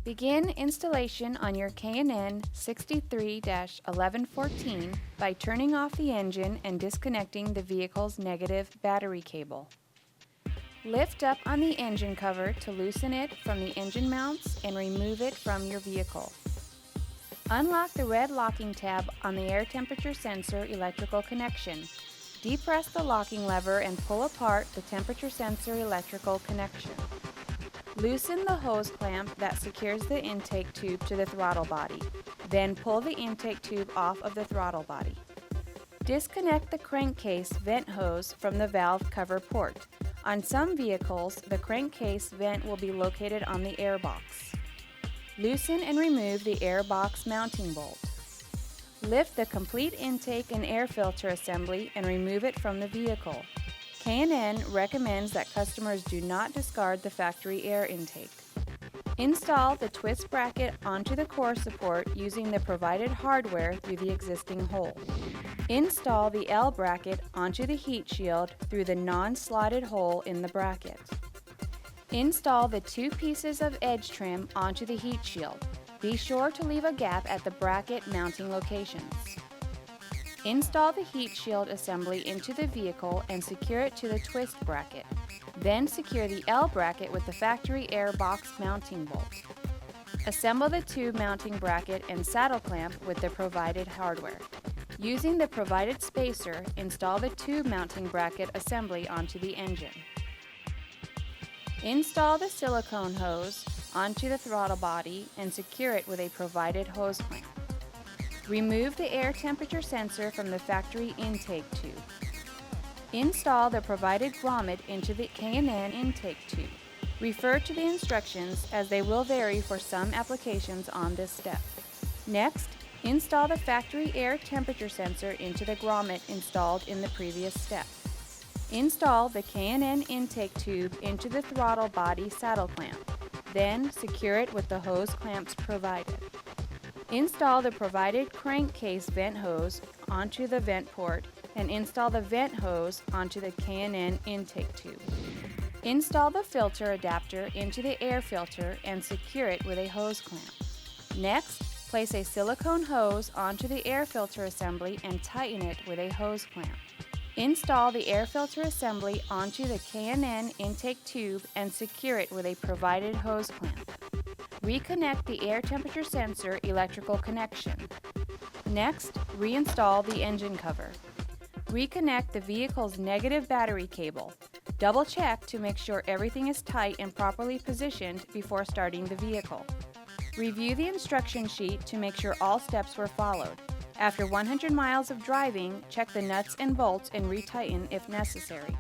Begin installation on your K&N 63-1114 by turning off the engine and disconnecting the vehicle's negative battery cable. Lift up on the engine cover to loosen it from the engine mounts and remove it from your vehicle. Unlock the red locking tab on the air temperature sensor electrical connection. Depress the locking lever and pull apart the temperature sensor electrical connection. Loosen the hose clamp that secures the intake tube to the throttle body. Then pull the intake tube off of the throttle body. Disconnect the crankcase vent hose from the valve cover port. On some vehicles, the crankcase vent will be located on the air box. Loosen and remove the air box mounting bolt. Lift the complete intake and air filter assembly and remove it from the vehicle. K&N recommends that customers do not discard the factory air intake. Install the twist bracket onto the core support using the provided hardware through the existing hole. Install the L bracket onto the heat shield through the non-slotted hole in the bracket. Install the 2 pieces of edge trim onto the heat shield. Be sure to leave a gap at the bracket mounting locations. Install the heat shield assembly into the vehicle and secure it to the twist bracket. Then secure the L bracket with the factory air box mounting bolt. Assemble the tube mounting bracket and saddle clamp with the provided hardware. Using the provided spacer, install the tube mounting bracket assembly onto the engine. Install the silicone hose onto the throttle body and secure it with a provided hose clamp. Remove the air temperature sensor from the factory intake tube. Install the provided grommet into the K&N intake tube. Refer to the instructions as they will vary for some applications on this step. Next, install the factory air temperature sensor into the grommet installed in the previous step. Install the K&N intake tube into the throttle body saddle clamp. Then secure it with the hose clamps provided. Install the provided crankcase vent hose onto the vent port and install the vent hose onto the K&N intake tube. Install the filter adapter into the air filter and secure it with a hose clamp. Next, place a silicone hose onto the air filter assembly and tighten it with a hose clamp. Install the air filter assembly onto the K&N intake tube and secure it with a provided hose clamp. Reconnect the air temperature sensor electrical connection. Next, reinstall the engine cover. Reconnect the vehicle's negative battery cable. Double check to make sure everything is tight and properly positioned before starting the vehicle. Review the instruction sheet to make sure all steps were followed. After 100 miles of driving, check the nuts and bolts and retighten if necessary.